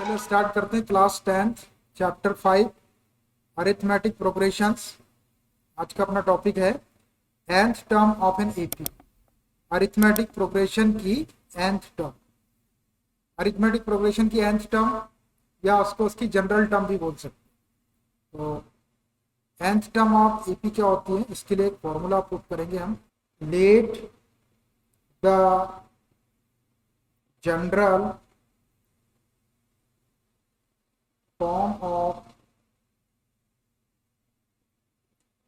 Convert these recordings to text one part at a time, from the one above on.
चलो स्टार्ट करते हैं। Class 10th chapter 5 arithmetic progressions. आज का अपना टॉपिक है nth term of an AP. Arithmetic progression की nth टर्म, अरिथमेटिक प्रोग्रेशन की nth टर्म या उसको उसकी जनरल टर्म भी बोल सकते हैं। तो nth टर्म ऑफ एपी क्या होती है, इसके लिए एक फॉर्मूला पुट करेंगे हम। Let the general form of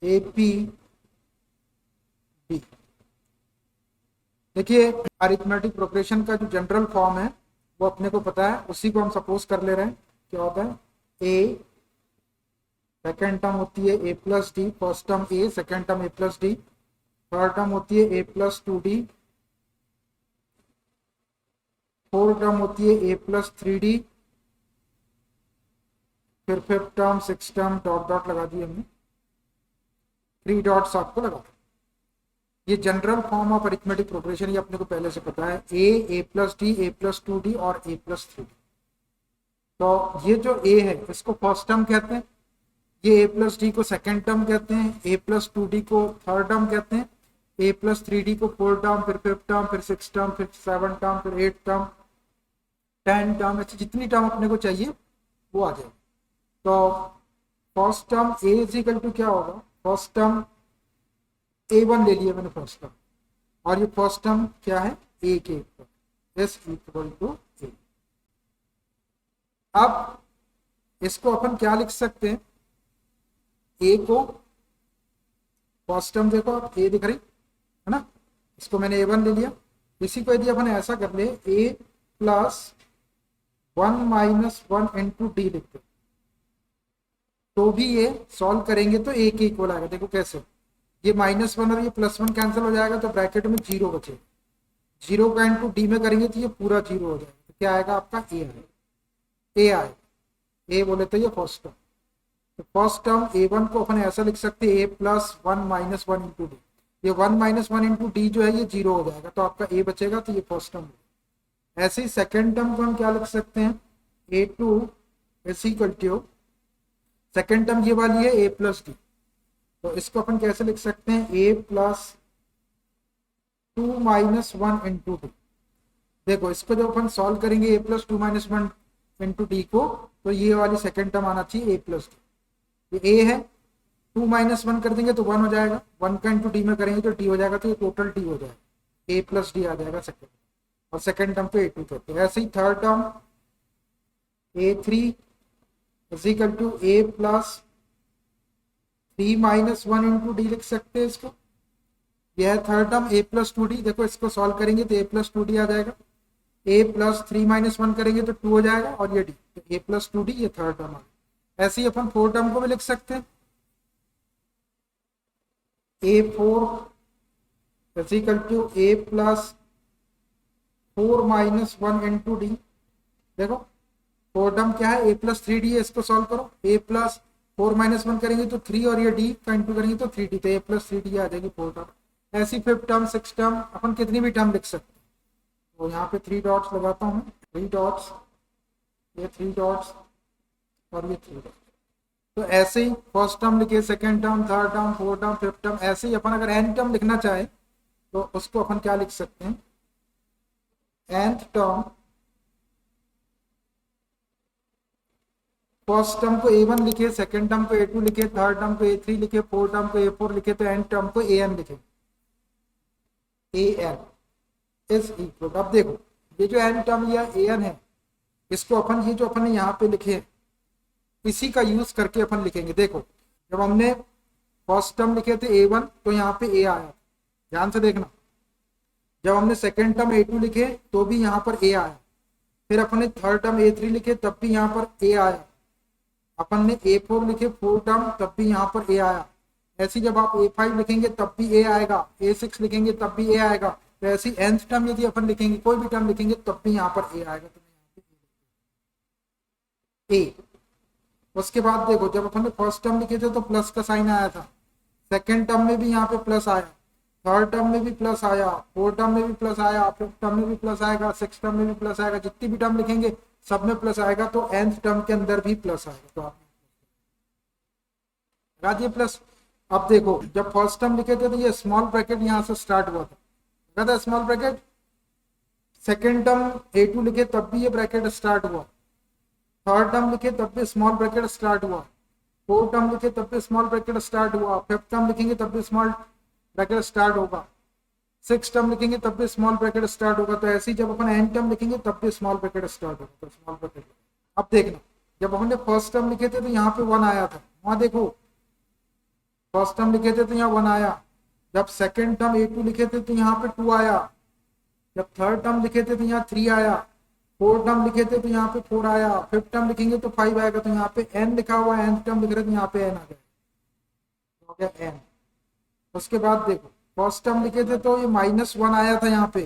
AP be. देखिए, अरिथमेटिक प्रोग्रेशन का जो जनरल फॉर्म है वो अपने को पता है, उसी को हम सपोज कर ले रहे हैं। क्या होता है, ए सेकेंड टर्म होती है A plus D, first term A, second term A plus D, third term होती है A plus 2d, fourth term होती है ए प्लस 3d, फिर fifth term, six term, dot dot लगा दिए हमने, 3 डॉट्स आपको लगा। ये general form of arithmetic progression, ये अपने को पहले से पता है। A plus D, A plus 2d और ए प्लस 3d। तो ये जो ए है इसको फर्स्ट टर्म कहते हैं, ये ए प्लस डी को सेकेंड टर्म कहते हैं, ए प्लस 2d को थर्ड टर्म कहते हैं, ए प्लस 3d को फोर्थ टर्म, फिर फिफ्थ टर्म, फिर सिक्स टर्म, फिर सेवन टर्म, फिर एट टर्म, 10 टर्म, ऐसी जितनी टर्म अपने को चाहिए वो आ जाएगी। तो first term A is equal to क्या होगा, फर्स्ट टर्म a1 ले लिया मैंने फर्स्ट टर्म, और ये फर्स्ट टर्म क्या है, a के equal, s equal to a। अब इसको अपन क्या लिख सकते हैं, a को फर्स्ट टर्म देखो आप a दिख रही है ना, इसको मैंने a1 ले लिया। इसी को यदि अपन ऐसा कर ले, a plus 1 minus 1 into D लिखते तो भी ये सॉल्व करेंगे तो a के इक्वल आएगा। देखो कैसे, ये -1 और ये +1 कैंसिल हो जाएगा तो ब्रैकेट में 0 बचेगा। 0 का इंटू डी में करेंगे तो ये पूरा 0 हो जाएगा। तो क्या आएगा आपका, ए आएगा। ए आएगा, ए बोले तो ये फर्स्ट टर्म। तो फर्स्ट टर्म a1 को अपन ऐसा लिख सकते हैं, a plus 1 minus 1 into D. ये 1 माइनस 1 इंटू डी जो है ये 0 हो जाएगा, तो आपका a बचेगा, तो ये फर्स्ट टर्म। ऐसे ही सेकेंड टर्म को हम क्या लिख सकते हैं, a2 is equal to, second term ये वाली है a प्लस डी, तो इसको अपन कैसे लिख सकते हैं, a plus 2 minus 1 into D. देखो इसको जब अपन सॉल्व करेंगे a plus 2 minus 1 into D को, तो ये वाली सेकेंड टर्म आना चाहिए a प्लस डी। ये a है, 2 माइनस 1 कर देंगे तो 1 हो जाएगा, 1 का इंटू डी में करेंगे तो डी हो जाएगा, तो ये टोटल डी हो जाएगा, a प्लस डी आ जाएगा सेकेंड, और सेकेंड टर्म को a2 कहते हैं। ऐसे ही third term a3 is equal to a plus 3 minus 1 into d लिख सकते हैं इसको। यह है third term a plus 2d। देखो इसको सॉल्व करेंगे तो a प्लस 2d आ जाएगा, a प्लस 3 माइनस 1 करेंगे तो 2 हो जाएगा, और ये d, तो a प्लस 2d ये थर्ड टर्म आ गया। ऐसे ही अपन फोर्थ टर्म को भी लिख सकते हैं, a4 is equal to a plus 4 minus 1 into D. देखो फोर्थ टर्म क्या है, a प्लस 3d है, इसको सॉल्व करो, a प्लस 4 माइनस 1 करेंगे तो 3, और ये d का इंटू करेंगे तो 3d, तो a प्लस 3d आ जाएगी फोर्थ टर्म। ऐसी फिफ्थ टर्म, सिक्स टर्म, अपन कितनी भी टर्म लिख सकते हैं। तो यहाँ पे 3 डॉट्स लगाता हूँ, 3 डॉट्स, ये 3 डॉट्स और ये 3 डॉट्स। तो ऐसे ही फर्स्ट टर्म लिखे, second term, third term, fourth term, fifth term. ऐसे ही अपन अगर एन टर्म लिखना चाहे तो उसको अपन क्या लिख सकते हैं, nth टर्म, फर्स्ट टर्म को a1 लिखे, सेकेंड टर्म को a2 लिखे, थर्ड टर्म को a3 लिखे, फोर्थ टर्म को a4 लिखे, तो एंड टर्म को an लिखे, an इज इक्वल। अब देखो ये जो एन टर्म या an है, इसको अपन ये जो अपन ने यहाँ पे लिखे इसी का यूज करके अपन लिखेंगे। देखो जब हमने फर्स्ट टर्म लिखे थे a1 तो यहाँ पे a आया, ध्यान से देखना। जब हमने सेकेंड टर्म a2 लिखे तो भी यहाँ पर a आया, फिर अपन ने थर्ड टर्म a3 लिखे तब भी यहाँ पर a आया, अपन ने a4 लिखे फोर्थ टर्म तब भी यहाँ पर a आया। ऐसी जब आप a5 लिखेंगे तब भी a आएगा, a6 लिखेंगे तब भी a आएगा। तो ऐसी nth टर्म यदि अपन लिखेंगे, कोई भी टर्म लिखेंगे तब भी यहाँ पर a आएगा, तो a। उसके बाद देखो जब अपन ने फर्स्ट टर्म लिखे थे तो प्लस का साइन आया था, सेकेंड टर्म में भी यहाँ पे प्लस आया, थर्ड टर्म में भी प्लस आया, फोर्थ टर्म में भी प्लस आया, फिफ्थ टर्म में भी प्लस आएगा, सिक्स टर्म में भी प्लस आएगा। जितनी भी टर्म लिखेंगे सब में प्लस आएगा तो nth टर्म के अंदर भी प्लस आएगा, तो आप लगा दिए प्लस। अब देखो जब फर्स्ट टर्म लिखे थे तो ये स्मॉल ब्रैकेट यहां से स्टार्ट हुआ था, लगा था small bracket. Second term A2 लिखे तब भी ये ब्रैकेट स्टार्ट हुआ, थर्ड टर्म लिखे तब भी स्मॉल ब्रैकेट स्टार्ट हुआ, फोर्थ टर्म लिखे तब भी स्मॉल ब्रैकेट स्टार्ट हुआ, फिफ्थ टर्म लिखेंगे तब भी स्मॉल ब्रैकेट स्टार्ट होगा, सिक्स टर्म लिखेंगे तब भी स्मॉल ब्रैकेट स्टार्ट होगा। तो ऐसे ही जब अपन एन टर्म लिखेंगे तब भी स्मॉल ब्रैकेट स्टार्ट होगा, तो स्मॉल ब्रैकेट। अब देखना जब हमने फर्स्ट टर्म लिखे थे तो यहाँ पे 1 आया था, वहां देखो फर्स्ट टर्म लिखे थे तो यहाँ 1 आया, जब सेकेंड टर्म A2 लिखे थे तो यहाँ पे 2 आया, जब थर्ड टर्म लिखे थे तो यहाँ 3 आया, फोर्थ टर्म लिखे थे तो यहाँ पे 4 आया, फिफ्थ टर्म लिखेंगे तो 5 आएगा, तो यहाँ पे n लिखा हुआ है, nth टर्म लिख रहे तो यहाँ पे n आ गया, हो गया n। उसके बाद देखो फर्स्ट टर्म लिखे थे तो ये -1 आया था यहाँ पे,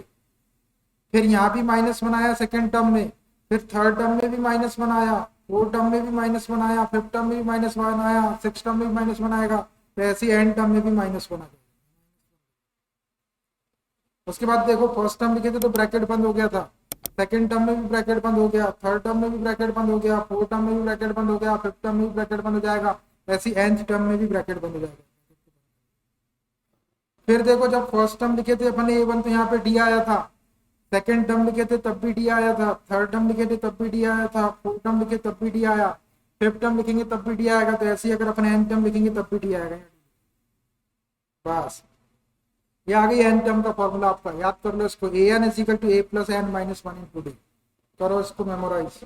फिर यहाँ भी -1 आया सेकेंड टर्म में, फिर थर्ड टर्म में भी -1 आया, फोर्थ टर्म में भी -1 आया, फिफ्थ टर्म में भी -1 आया, सिक्स टर्म में भी -1 आएगा, तो ऐसे एंड टर्म में भी -1 आ गया। उसके बाद देखो फर्स्ट टर्म लिखे थे तो ब्रैकेट बंद हो गया था, सेकंड टर्म में भी ब्रैकेट बंद हो गया, थर्ड टर्म में भी ब्रैकेट बंद हो गया, फोर्थ टर्म में भी ब्रैकेट बंद हो गया, फिफ्थ टर्म में भी ब्रैकेट बंद हो जाएगा, ऐसी nth टर्म में भी ब्रैकेट बंद हो जाएगा। फिर देखो जब फर्स्ट टर्म लिखे थे अपने A1 तो यहाँ पे D आया था, सेकंड टर्म लिखे थे तब भी D आया था, थर्ड टर्म लिखे थे तब भी D आया था, फोर्थ टर्म लिखे तब भी D आया, फिफ्थ टर्म लिखेंगे तब भी D आएगा, तो ऐसे ही अगर अपन n टर्म लिखेंगे तब भी D आएगा। बस ये आ गई एन टर्म का फॉर्मूला आपका, याद कर लो इसको, an = a + n - 1 × d। करो इसको मेमोराइज,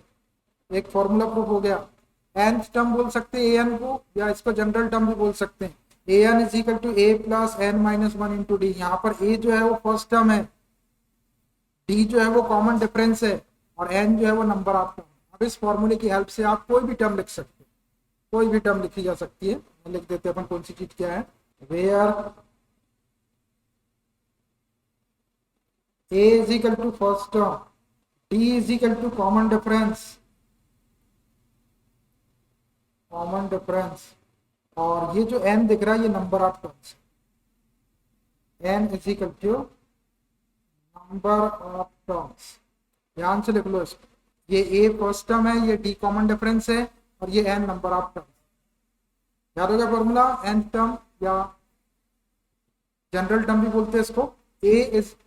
एक फॉर्मूला प्रूफ हो गया। nth टर्म बोल सकते हैं an को, या इसको जनरल टर्म भी बोल सकते हैं, an = a + n - 1 × d। यहाँ पर a जो है वो फर्स्ट टर्म है, d जो है वो कॉमन डिफरेंस है, और n जो है वो नंबर ऑफ टर्म। अब इस फॉर्मूले की हेल्प से आप कोई भी टर्म लिख सकते हैं, कोई भी टर्म लिखी जा सकती है। लिख देते हैं अपन कौन सी चीज क्या है, where a = first term, d = common difference, और ये जो n दिख रहा है ये number of terms, n = number of terms. ध्यान से लिख लो इसको, ये a फर्स्ट टर्म है, ये d कॉमन डिफरेंस है, और ये n नंबर ऑफ टर्म्स। याद हो गया फॉर्मूला, nth टर्म या जनरल टर्म भी बोलते हैं इसको, a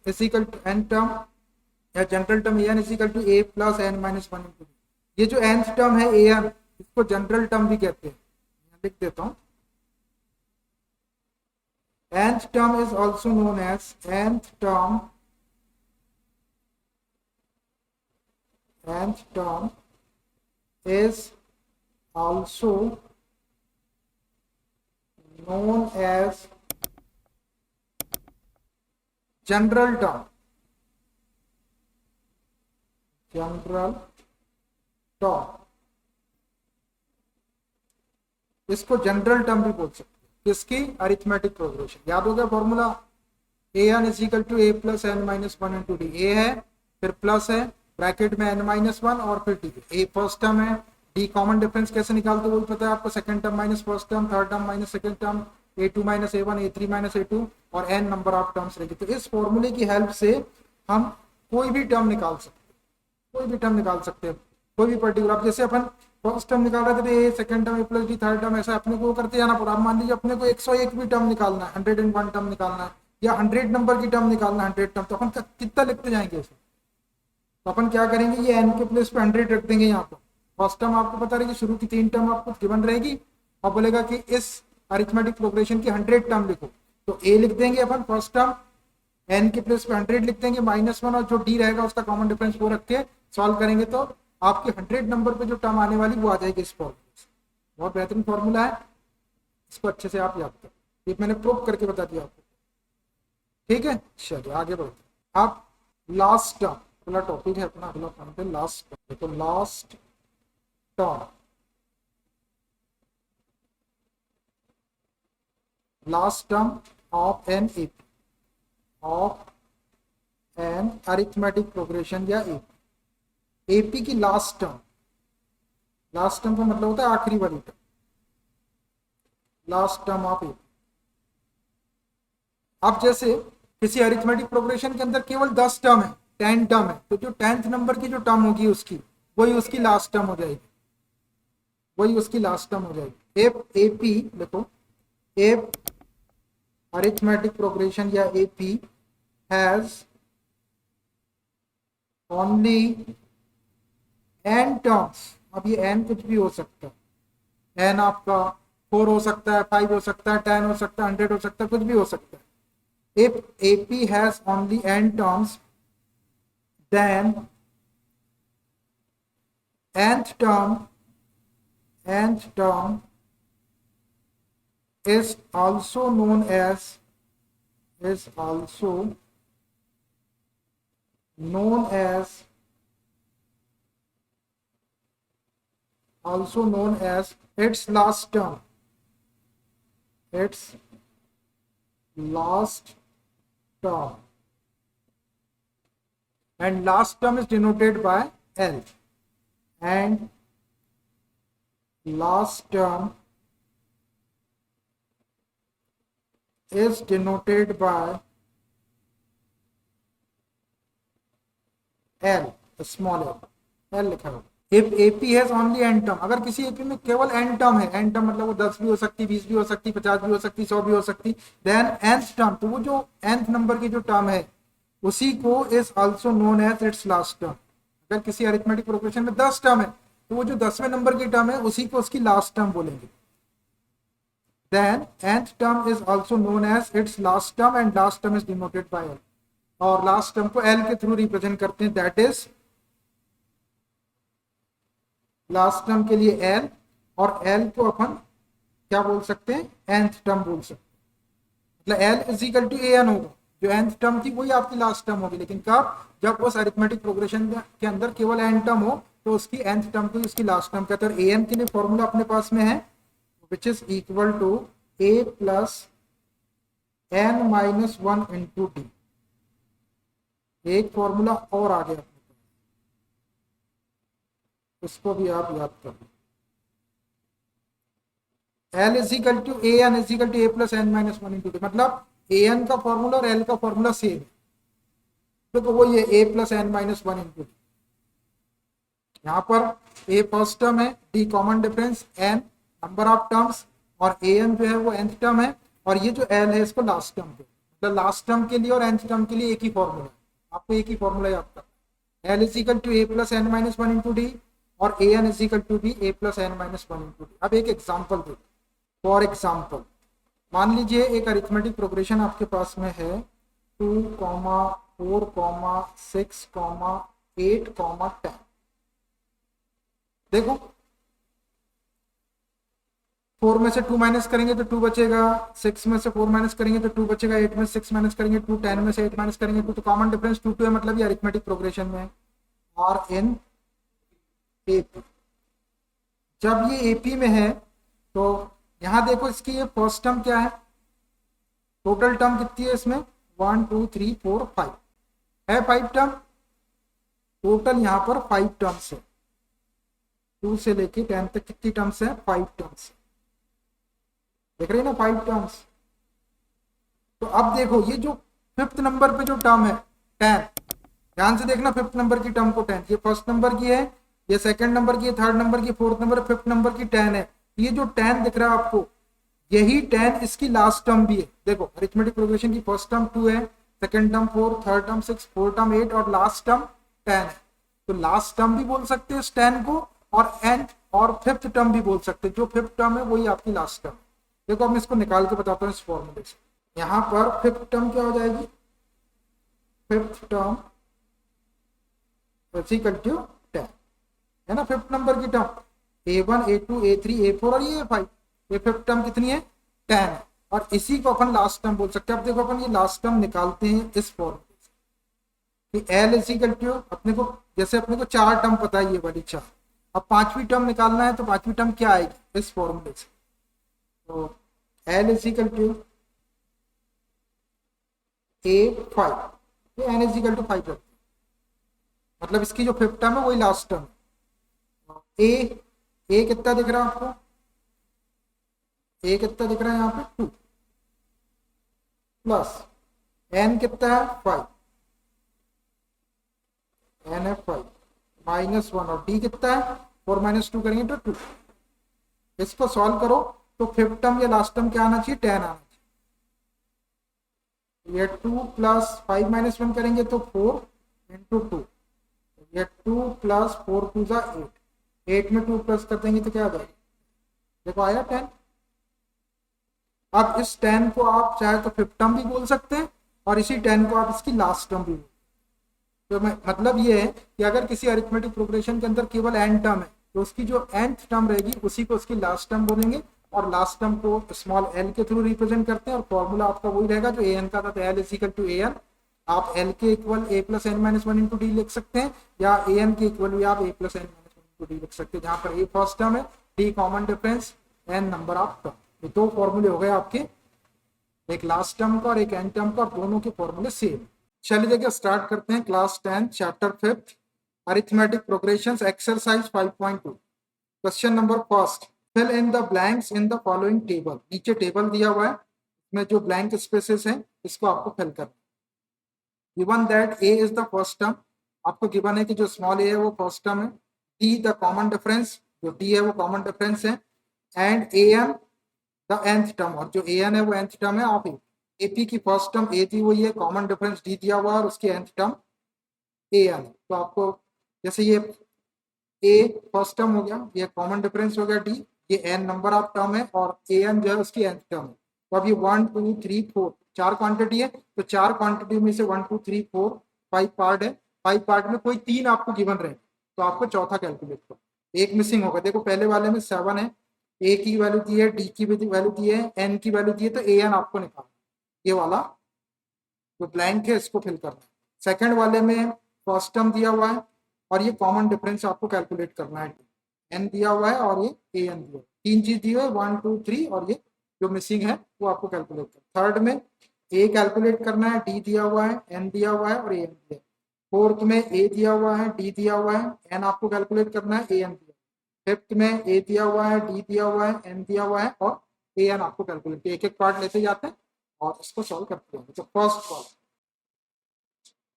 = n टर्म या general term an = a + n - 1 × d। ये जो nth टर्म है an, इसको जनरल टर्म भी कहते हैं, लिख देता हूं। nth term is also known as nth term is also known as general term, इसको जनरल टर्म भी बोल सकते हैं, किसकी, अरिथमेटिक प्रोग्रेशन। याद हो गया formula, an = a + n - 1 × d। a है, फिर प्लस है, ब्रैकेट में n - 1 और फिर d। a फर्स्ट टर्म है, d कॉमन डिफरेंस कैसे निकालते वो भी पता है आपको, second term minus first term, third term minus second term, a2 - a1, a3 - a2, और n नंबर ऑफ टर्म्स रहेगी। तो इस फॉर्मूले की हेल्प से हम कोई भी टर्म निकाल सकते हैं, कोई भी पर्टिकुलर। अब जैसे अपन फर्स्ट टर्म निकाल रहे थे, a second term a + d, third term, ऐसा अपने को करते जाना पड़ा। मान लीजिए अपने को 101 भी टर्म निकालना है, 101 टर्म निकालना है, या 100 नंबर की टर्म निकालना है, 100 टर्म, तो अपन कितना लिखते जाएंगे इसमें। तो अपन क्या करेंगे, ये n के प्लेस पे 100 रख देंगे यहाँ पर। फर्स्ट टर्म आपको पता रहेगी, शुरू की 3 टर्म आपको गिवन रहेगी, और बोलेगा कि इस अरिथमेटिक प्रोग्रेशन की 100 टर्म लिखो, तो a लिख देंगे अपन फर्स्ट टर्म, n के प्लेस पे 100 लिख देंगे, -1, और जो d रहेगा उसका कॉमन डिफरेंस वो रख के सॉल्व करेंगे, तो आपकी 100 नंबर पे जो टर्म आने वाली वो आ जाएगी इस फॉर्मूले से। बहुत बेहतरीन फॉर्मूला है, इसको अच्छे से आप याद करो, ये मैंने प्रूव करके बता दिया आपको। ठीक है, चलिए आगे बढ़ते। अब लास्ट टर्म, अगला टॉपिक है अपना, अगला पॉइंट है लास्ट टर्म। तो last term of an arithmetic progression या एपी की लास्ट टर्म का मतलब होता है आखिरी वाली term, last term of AP. अब जैसे किसी अरिथमेटिक प्रोग्रेशन के अंदर केवल 10 टर्म है, 10 टर्म है, तो जो 10th नंबर की जो टर्म होगी उसकी वही उसकी लास्ट टर्म हो जाएगी, वही उसकी लास्ट टर्म हो जाएगी। एफ ए पी देखो, एफ अरिथमेटिक प्रोग्रेशन या AP has only an terms. अब ये एन कुछ भी हो सकता है, एन आपका 4 हो सकता है, 5 हो सकता है, 10 हो सकता है, 100 हो सकता है, कुछ भी हो सकता है। if AP has only n terms, then nth term is also known as its last term, its last term, and last term is denoted by L, and last term is denoted by L, small l, L लिखा होगा। If AP has only n term, अगर किसी AP में केवल n term है, n term मतलब वो 10 भी हो सकती, 20 भी हो सकती, 50 भी हो सकती, 100 भी हो सकती, देन nth टर्म, तो वो जो nth नंबर की जो टर्म है उसी को is also known as its last term. अगर किसी अरिथमेटिक प्रोग्रेशन में 10 टर्म है तो वो जो 10वें नंबर की टर्म है उसी को उसकी लास्ट टर्म बोलेंगे। Then nth term is also known as its last term and last term is denoted by L, और लास्ट टर्म को एल के थ्रू रिप्रेजेंट करते हैं, दैट इज लास्ट टर्म के लिए एल, और एल को अपन क्या बोल सकते हैं, nth टर्म बोल सकते हैं। मतलब L is equal to A N होगा, जो nth टर्म थी वही आपकी लास्ट टर्म होगी, लेकिन कब, जब उस अरिथमेटिक प्रोग्रेशन के अंदर केवल n टर्म हो तो उसकी nth टर्म को उसकी लास्ट टर्म कहते हैं। और an के लिए फॉर्मूला अपने पास में है which is equal to a plus n minus 1 into d. एक फॉर्मूला और आ गया, इसको भी आप याद कर लो। L is equal to A N is equal to A plus n minus 1 into d, मतलब ए एन का फॉर्मूला और एल का फॉर्मूला सेम है, तो वो ये a plus n minus 1 into d. यहाँ पर ए फर्स्ट टर्म है, D common difference, N number of terms, और ए एन जो है वो nth टर्म है, और ये जो एल है इसको लास्ट टर्म पे, मतलब लास्ट टर्म के लिए और nth टर्म के लिए एक ही फॉर्मूला है, आपको एक ही फॉर्मूला याद करना। L is equal to A plus n minus 1 into d और A N is equal to b a plus n minus 1 into d. अब एक एग्जाम्पल देखो। फॉर एग्जाम्पल मान लीजिए एक अरिथमेटिक प्रोग्रेशन आपके पास में है 2, 4, 6, 8, 10। देखो 4 में से 2 माइनस करेंगे तो 2 बचेगा, 6 में से 4 माइनस करेंगे तो 2 बचेगा, 8 में से 6 माइनस करेंगे 2, 10 में से 8 माइनस करेंगे 2, तो कॉमन डिफरेंस 2 है, मतलब ये अरिथमेटिक प्रोग्रेशन में है। और इन एपी, जब ये एपी में है तो यहां देखो इसकी ये फर्स्ट टर्म क्या है, टोटल टर्म कितनी है इसमें, 1 2 3 4 5 है, 5 टर्म टोटल, यहां पर 5 टर्म्स है, 2 से लेके 10 तक कितनी टर्म्स है, 5 टर्म्स, देख रहे हैं ना 5 टर्म्स। तो अब देखो ये जो 5th नंबर पे जो टर्म है 10, ध्यान से देखना 5th नंबर की टर्म को 10, ये फर्स्ट नंबर की है, ये सेकंड नंबर की है, थर्ड नंबर की, फोर्थ नंबर, 5th नंबर की 10 है। ये जो 10 दिख रहा है आपको, यही 10 इसकी लास्ट टर्म भी है। देखो अरिथमेटिक प्रोग्रेशन की फर्स्ट टर्म 2 है, second term 4, third term 6, fourth term 8 और लास्ट टर्म 10 है। तो लास्ट टर्म भी बोल सकते हैं इस 10 को, और एंड और 5th टर्म भी बोल सकते हैं, जो 5th टर्म है वही आपकी लास्ट टर्म। देखो अब मैं इसको निकाल के बताता हूँ इस फॉर्मूले से। यहाँ पर 5th टर्म क्या हो जाएगी, 5th टर्म इक्वल टू 10 है ना, 5th नंबर की term a1 a2 a3 a4 और ये a5, ये 5th टर्म कितनी है, 10 है, और इसी को अपन लास्ट टर्म बोल सकते हैं। अब देखो अपन ये लास्ट टर्म निकालते हैं इस फॉर्मूले से कि L इज इक्वल टू, अपने को जैसे अपने को 4 टर्म पता है ये वाली 4, अब 5वीं टर्म निकालना है तो 5वीं टर्म क्या आएगी इस फॉर्मूले से, तो L is equal to a5, ये n इज इक्वल टू 5 है, मतलब इसकी जो 5th टर्म है वही लास्ट टर्म। ए कितना दिख रहा है आपको, ए कितना दिख रहा है यहाँ पे 2 प्लस एन कितना है 5, एन है 5 -1 और डी कितना है 4 - 2 करेंगे तो 2। इसको सॉल्व करो तो फिफ्थ टर्म या लास्ट टर्म क्या आना चाहिए 10 आना चाहिए। ये 2 + 5 - 1 करेंगे तो 4 × 2, ये 2 + 4 × 2 = 8, 8 में 2 प्लस कर देंगे तो क्या आ जाएगा, देखो आया 10। अब इस 10 को आप चाहे तो फिफ्थ टर्म भी बोल सकते हैं और इसी 10 को आप इसकी लास्ट टर्म भी बोल, तो मतलब ये है कि अगर किसी अरिथमेटिक प्रोग्रेशन के अंदर केवल n टर्म है तो उसकी जो nth टर्म रहेगी उसी को उसकी लास्ट टर्म बोलेंगे, और लास्ट टर्म को स्मॉल l के थ्रू रिप्रेजेंट करते हैं, और फॉर्मूला आपका वही रहेगा जो an का था, तो l = an। आप l के इक्वल a + n - 1 × d लिख सकते हैं, या an के इक्वल भी आप a + n - 1 × d लिख सकते हैं, जहां पर a फर्स्ट टर्म है, d common difference, n number of term. ये दो फॉर्मूले हो गए आपके, एक लास्ट टर्म का और एक एंड टर्म का, और दोनों के फॉर्मूले सेम। चलिए देखिए स्टार्ट करते हैं class 10 chapter 5 arithmetic progressions exercise 5.2। Question number first, fill in the blanks in the following table. नीचे टेबल दिया हुआ है, इसमें जो ब्लैंक स्पेसेस हैं इसको आपको फिल करना। Given that A is the first term, आपको गिवन है कि जो स्मॉल ए है वो फर्स्ट टर्म है, डी द कॉमन डिफरेंस, जो डी है वो कॉमन डिफरेंस है, and A N the nth term, और जो an है वो nth टर्म है ऑफ ए। एपी की फर्स्ट टर्म ए दी हुई है, कॉमन डिफरेंस डी दिया हुआ है, और उसकी nth टर्म an। तो आपको जैसे ये ए फर्स्ट टर्म हो गया, ये कॉमन डिफरेंस हो गया डी, ये n नंबर ऑफ टर्म है, और an जो है उसकी nth टर्म है। तो अब ये 1 2 3 4 चार क्वांटिटी है, तो चार क्वांटिटी में से 1 2 3 4 5 पार्ट है, 5 पार्ट में कोई 3 आपको गिवन रहे, तो आपको चौथा कैलकुलेट करो। एक मिसिंग होगा, देखो पहले वाले में 7 है, ए की वैल्यू दी है, डी की वैल्यू दी है, एन की वैल्यू दी है, तो ए एन आपको निकालना, ये वाला जो ब्लैंक है इसको फिल करना है। सेकंड वाले में फर्स्ट टर्म दिया हुआ है और ये कॉमन डिफरेंस आपको कैलकुलेट करना है, एन दिया हुआ है और ये ए एन दिया है, तीन चीज दी हुई है 1 2 3, और ये जो मिसिंग है वो आपको कैलकुलेट करना। थर्ड में ए कैलकुलेट करना है, डी दिया हुआ है, एन दिया हुआ है और ए एन दिया है। फोर्थ में ए दिया हुआ है, डी दिया हुआ है, एन आपको कैलकुलेट करना है, ए एन दिया। फिफ्थ में ए दिया हुआ है, डी दिया हुआ है, एन दिया हुआ है और ए एन आपको कैलकुलेट, एक एक पार्ट लेते जाते हैं और इसको सॉल्व करते हैं। तो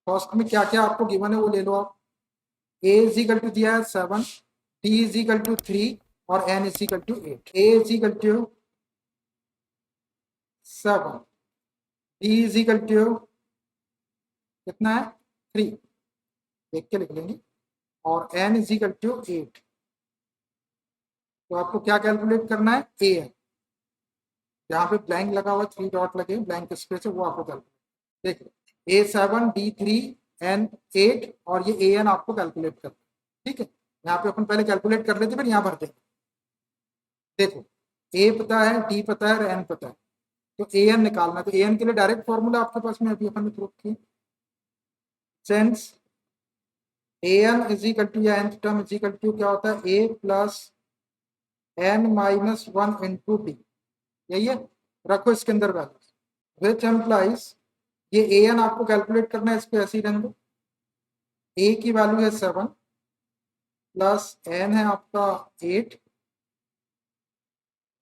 फर्स्ट में क्या क्या आपको गिवन है वो ले लो आप। ए इज इक्वल टू दिया है 7, डी इज इक्वल टू 3 और N is equal to 8। A is equal to 7, D is equal to कितना है 3, देख के लिख लेंगे, और एन इज इक्वल टू 8। तो आपको क्या कैलकुलेट करना है, ए एन, जहाँ पे ब्लैंक लगा हुआ 3 डॉट लगे ब्लैंक स्पेस है वो आपको कैलकुलेट, देखिए ए 7 डी 3 एन 8 और ये ए एन आपको कैलकुलेट करना है। ठीक है, यहाँ पे अपन पहले कैलकुलेट कर लेते फिर यहाँ भर देंगे। देखो ए पता है, डी पता है और एन पता है, तो ए एन निकालना। तो ए एन के लिए डायरेक्ट फॉर्मूला आपके पास में अभी अपन ने प्रूफ की, since A N is equal to या nth term is equal to क्या होता है, A plus n - 1 into D, यही है, रखो इसके अंदर वैल्यू, विच एम्प्लाइज ये ए एन आपको कैलकुलेट करना है, इस पे ऐसे ही रहने दो। ए की वैल्यू है 7 प्लस एन है आपका 8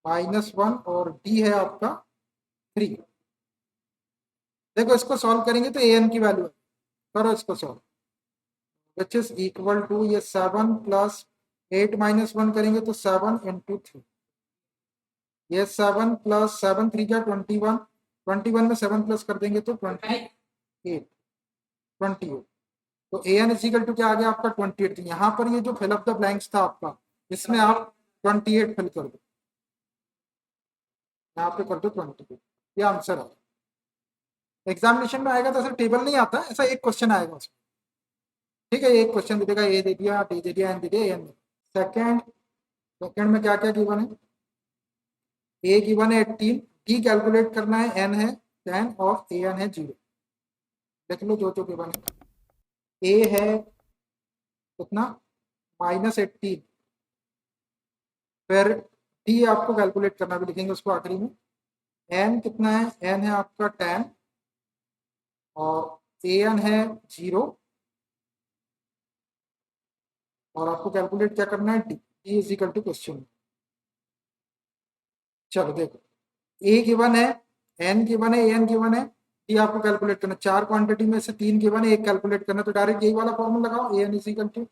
-1 और डी है आपका 3। देखो इसको सॉल्व करेंगे तो ए एन की वैल्यू है, करो इसको solve, which is equal to ये 7 प्लस 8 -1 करेंगे तो 7 इंटू 3, ये 7 प्लस 7 3 क्या 21, 21 में 7 प्लस कर देंगे तो 28, 28। तो ए एन इजिकल टू क्या आ गया आपका 28। यहाँ पर ये जो फिल अप द ब्लैंक्स था आपका, इसमें आप 28 फिल कर दो, यहाँ पे कर दो 28, ये आंसर है। एग्जामिनेशन में आएगा तो ऐसा टेबल नहीं आता, ऐसा एक क्वेश्चन आएगा उसमें। ठीक है, एक क्वेश्चन दे देगा, ए दे दिया, डी दे दिया, एन दे दिया, एन। सेकंड में क्या क्या गिवन है, ए गिवन है 18, डी कैलकुलेट करना है, एन है 10 और ए एन है 0। देख लो जो गिवन है, ए है कितना -18, फिर डी आपको कैलकुलेट करना, भी लिखेंगे उसको आखिरी में। एन कितना है, एन है आपका 10 और ए एन है 0, और आपको कैलकुलेट क्या करना है, D is equal to question. चलो देखो, ए गिवन है, एन गिवन है, ए एन गिवन है, डी आपको कैलकुलेट करना। चार क्वांटिटी में से 3 गिवन है, एक कैलकुलेट करना, तो डायरेक्ट यही वाला फॉर्मूला लगाओ, a N is equal to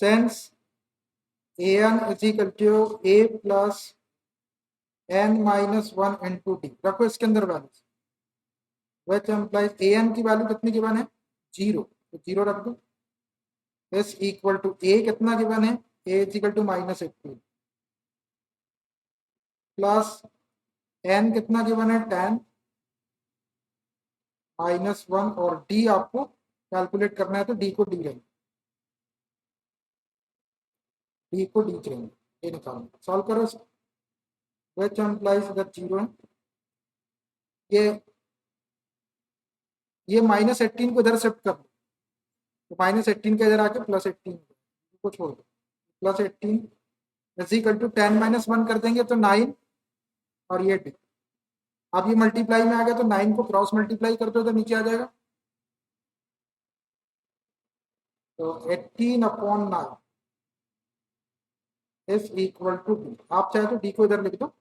sense A N is equal to A plus n minus one into d, रखो इसके अंदर value, which implies a n की वैल्यू कितनी गिवन है 0, तो 0 रख दो। इज इक्वल टू ए कितना गिवन है, a is equal to -18 plus n कितना गिवन है 10 -1, और डी आपको कैलकुलेट करना है, तो डी को डी रहेंगे, डी को डी रहेंगे, ये निकालना, सॉल्व करो इसको। विच एम्प्लाइज अगर 0 है, ये -18 को इधर शिफ्ट कर दो, तो -18 के इधर आके +18 को छोड़ दो, +18 इज इक्वल टू 10 - 1 कर देंगे तो 9, और ये डी। अब ये मल्टीप्लाई में आ गया, तो 9 को क्रॉस मल्टीप्लाई कर दो तो नीचे आ जाएगा, तो 18/9 इज इक्वल टू डी। आप चाहे तो डी को इधर लिख दो,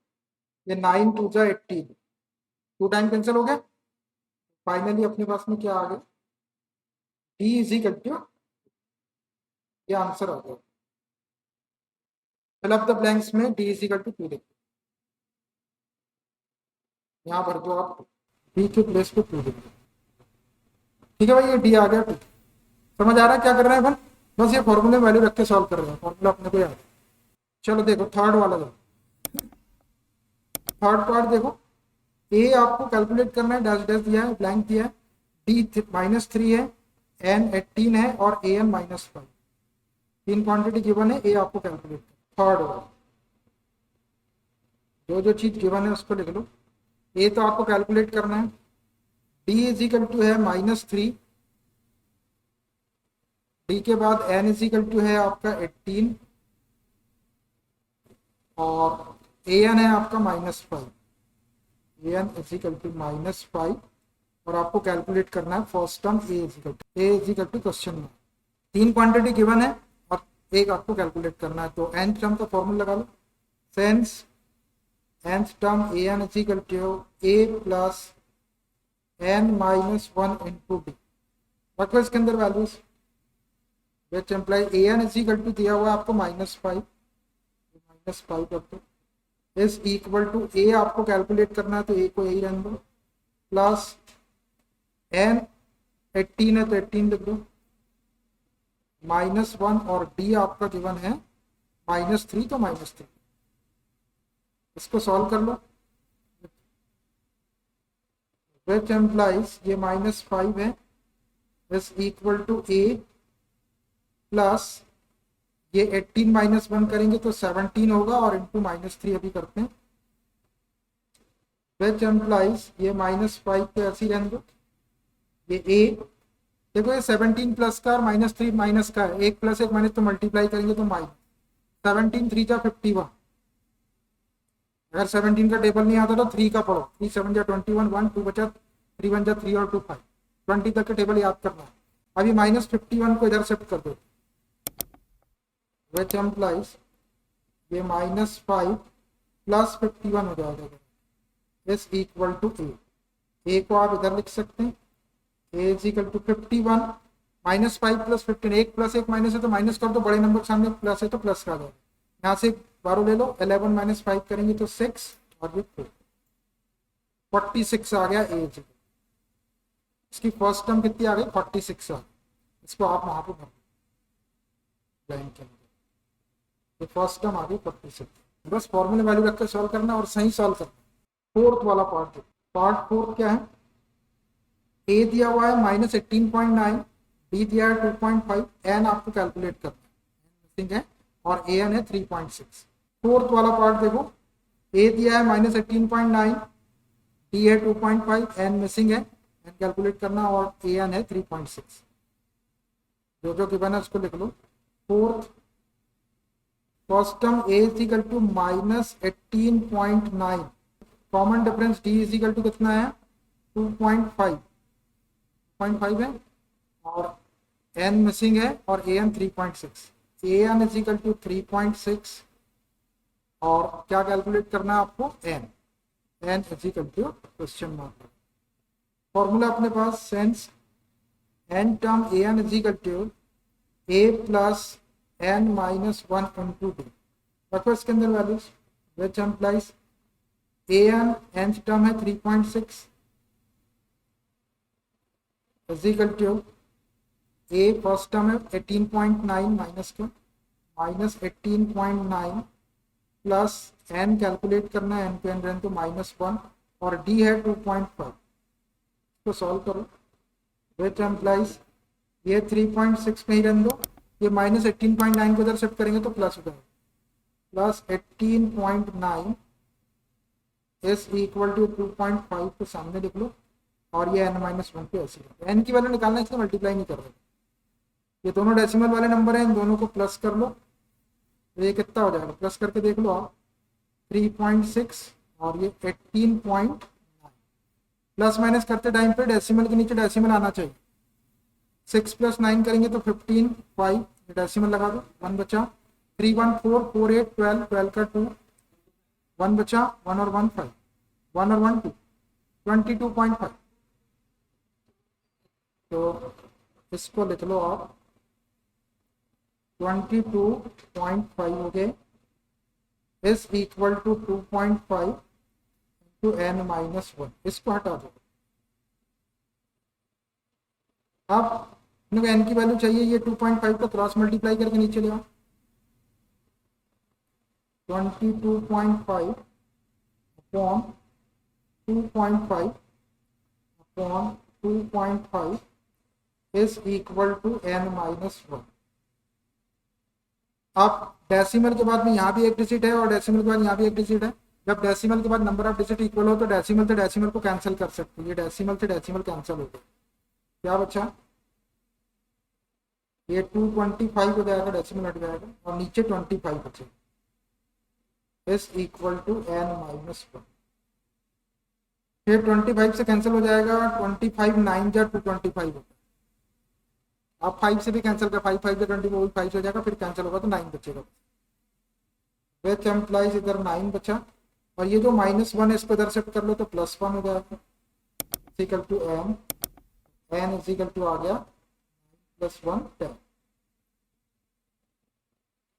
ये 9 2 जा 18, 2 टाइम कैंसिल हो गया, फाइनली अपने पास में क्या आ गया, डी इज इक्वल टू, ये आंसर आ गया। फिल अप द ब्लैंक्स में डी इज इक्वल टू 2 लिख, यहाँ भर दो आप, डी के प्लेस पे 2 लिख दो। ठीक है भाई, ये डी आ गया। ठीक, समझ आ रहा है क्या कर रहे हैं अपन, बस ये फॉर्मूले वैल्यू रख के सॉल्व कर रहे हैं, फॉर्मूला अपने को याद। चलो देखो थर्ड वाला, थर्ड पार्ट देखो, ए आपको कैलकुलेट करना है, डैश डैश दिया है, ब्लैंक दिया है, डी -3 है, एन 18 है, और ए एन -5, 3 क्वांटिटी गिवन है, ए आपको कैलकुलेट करना। थर्ड वाला जो चीज गिवन है उसको लिख लो। ए तो आपको कैलकुलेट करना है, डी इज इक्वल टू है -3, डी के बाद एन इज इक्वल टू है आपका 18, और ए एन है आपका -5, A N is equal to -5, और आपको कैलकुलेट करना है first term A is equal to question में 3 क्वांटिटी गिवन है, और एक आपको कैलकुलेट करना है, तो एन टर्म का फॉर्मूला लगा लो, sense nth term a N is equal to A plus n -1 into d, रखो इसके अंदर values, which implies a N is equal to दिया हुआ है आपको -5 कर दो, इज इक्वल टू ए आपको कैलकुलेट करना है, तो ए को यही रहने दो, प्लस एन 18 है तो 18 लिख दो, -1, और डी आपका गिवन है -3, तो -3, इसको सॉल्व कर लो, विच एम्प्लाइज ये -5 है, is equal to A plus ये 18 - 1 करेंगे तो 17 होगा, और इंटू -3 अभी करते हैं, विच एम्प्लाइज ये -5 पे ऐसे ही रहने दो, ये ए देखो, ये 17 प्लस का और -3 माइनस का है, 1 + 1 माइनस, तो मल्टीप्लाई करेंगे तो -17 3 जा 51, अगर 17 का टेबल नहीं आता तो 3 का पढ़ो, 3 7 जा 21, 1 2 बचा, 3 1 जा 3 और 2 5, 20 तक का टेबल याद करना है। अभी -51 को इधर शिफ्ट कर दो, विच एम्प्लाइज ये -5 + 51 हो जाएगा, इज इक्वल टू ए को आप इधर लिख सकते हैं, ए इज इक्वल टू 51 -5 + 15, 1 + 1 माइनस है तो माइनस कर दो, बड़े नंबर के सामने प्लस है तो प्लस का जाएगा, यहाँ से 12 ले लो, 11 - 5 करेंगे तो 6, और ये 4, 46 आ गया ए। इसकी फर्स्ट टर्म कितनी आ गई 46 आ गई, इसको आप वहां पर भर ब्लैंक के अंदर, तो फर्स्ट टर्म आ गई 46, बस फॉर्मूले वैल्यू रख कर सॉल्व करना और सही सॉल्व करना। फोर्थ वाला पार्ट, पार्ट फोर्थ क्या है, ए दिया हुआ है -18.9, डी दिया है 2.5, एन आपको कैलकुलेट करना है, ठीक है, और ए एन है 3.6। फोर्थ वाला पार्ट देखो, ए दिया है -18.9, डी है 2.5, एन मिसिंग है, एन कैलकुलेट करना, और ए एन है 3.6, जो गिवन है उसको लिख लो। Fourth first term A is equal to -18.9, common difference d is equal to कितना है 2.5 है, और एन मिसिंग है, और ए n 3.6, a N is equal to 3.6, और क्या कैलकुलेट करना है आपको n is equal to question mark. Formula अपने पास, sense n term a N is equal to A plus n minus 1 into d, रखो इसके अंदर values, which implies an nth term है 3.6 is equal to a first term है 18.9 minus का minus 18.9 plus n calculate करना है, n पे n रहने तो -1 और d है 2.5, इसको सॉल्व करो, विच एम्प्लाइज ये 3.6 में ही रहने दो, ये माइनस 18.9 को इधर शिफ्ट करेंगे तो प्लस हो जाएगा, प्लस 18.9 इज इक्वल टू 2.5 को सामने लिख लो और ये n-1 पे ऐसे n की वैल्यू निकालना है इसलिए मल्टीप्लाई नहीं कर रहे, ये दोनों डेसिमल वाले नंबर हैं, इन दोनों को प्लस कर लो तो ये कितना हो जाएगा, प्लस करके देख लो आप 3.6 और ये 18.9, प्लस माइनस करते टाइम पे डेसिमल के नीचे डेसिमल आना चाहिए, 6 प्लस 9 करेंगे तो 15, 5 डेसिमल लगा दो, 1 बचा, 3 1 4 4 8 12 12 का 2, 1 बचा, 1 और 1 5, 1 और 1 2, 22.5, तो इसको लिख लो आप 22.5 हो गए is equal to 2.5 into n-1, इसको हटा दो। अब n की वैल्यू चाहिए, ये 2.5 को क्रॉस मल्टीप्लाई करके नीचे ले आओ, 22.5 upon 2.5 upon 2.5 is equal to n-1। अब डेसिमल के बाद में यहाँ भी एक डिजिट है और डेसिमल के बाद यहाँ भी एक डिजिट है, जब डेसिमल के बाद नंबर ऑफ डिजिट इक्वल हो तो डेसिमल से डेसिमल को कैंसिल कर सकते हैं, ये डेसिमल से डेसिमल कैंसिल हो गया, क्या बचा, ये 225 हो जाएगा, डेसिमल हट जाएगा और नीचे 25 बचे, इज इक्वल टू n-1, फिर 25 से कैंसिल हो जाएगा, 25 9 जा 225 होगा, आप 5 से भी कैंसिल कर, 5 5 से 25 हो जाएगा, फिर कैंसिल होगा तो 9 बचेगा, विच एम्प्लाइज इधर 9 बचा और ये जो -1 इसको इधर शिफ्ट कर लो तो +1 हो जाएगा, equal to n is equal to आ गया +1 10,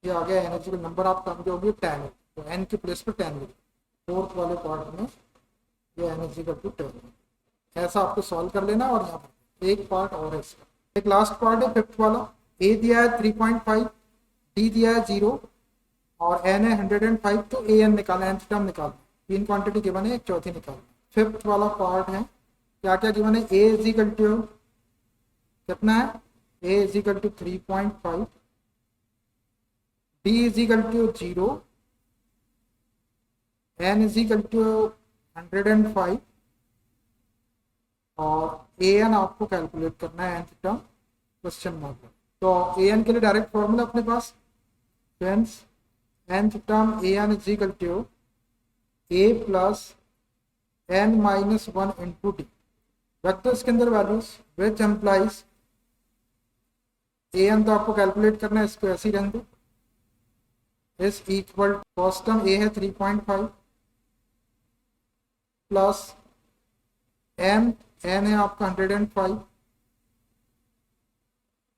ये आ गया n इज इक्वल, नंबर आप कम जो होगी 10, तो n की प्लेस पर 10 लिखो, फोर्थ वाले पार्ट में ये n इज इक्वल टू 10, ऐसा आपको सॉल्व कर लेना। और यहाँ पर एक पार्ट और है इसका, एक लास्ट पार्ट है फिफ्थ वाला, a दिया है 3.5, d दिया है 0 और n है 105, तो an निकालना, nth टर्म निकालना, तीन क्वांटिटी गिवन है, एक चौथी निकालना। फिफ्थ वाला पार्ट है, क्या क्या गिवन है, a इज इक्वल टू कितना है, a is equal to 3.5, d is equal to 0, n is equal to 105 और an आपको कैलकुलेट करना है nth टर्म क्वेश्चन मार्क। तो an के लिए डायरेक्ट फॉर्मूला अपने पास, friends nth term an is equal to a plus n-1 into d, रख दो इसके अंदर वैल्यूज, विच एम्प्लाइज an तो आपको कैलकुलेट करना है, इसको ऐसे ही रहने दो, is equal first term a है 3.5 प्लस n है आपका 105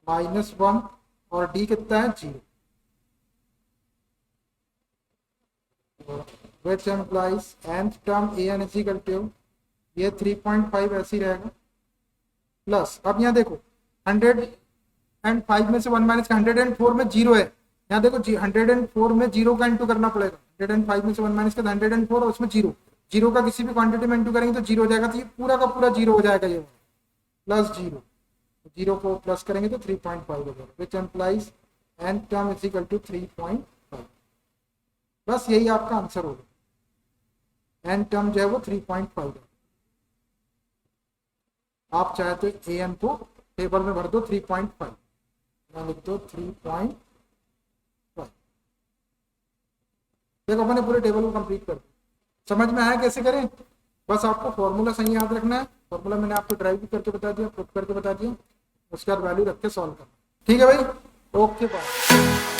-1 और d कितना है 0, which implies nth term an is equal to ये 3.5 ऐसे ही रहेगा, प्लस अब यहाँ देखो 105 में से 1 माइनस का 104 में 0 है, यहाँ देखो 104 में 0 का इंटू करना पड़ेगा, 105 में से 1 माइनस का 104 और उसमें 0 का किसी भी क्वांटिटी में इंटू करेंगे तो 0 हो जाएगा, तो ये पूरा का पूरा 0 हो जाएगा, ये प्लस 0 को प्लस करेंगे तो 3.5 हो जाएगा, which implies n term is equal to 3.5। बस यही आपका आंसर होगा, n टर्म जो है वो 3.5 है। आप चाहे तो an को टेबल में भर दो 3.5, यहाँ लिख दो 3.5, देखो अपने पूरे टेबल को कंप्लीट कर दो। समझ में आया कैसे करें, बस आपको फॉर्मूला सही याद रखना है, फॉर्मूला मैंने आपको ड्राइव भी करके बता दिया, पुट करके बता दिया, उसके बाद वैल्यू रख के सॉल्व करना, ठीक है भाई, ओके बाय।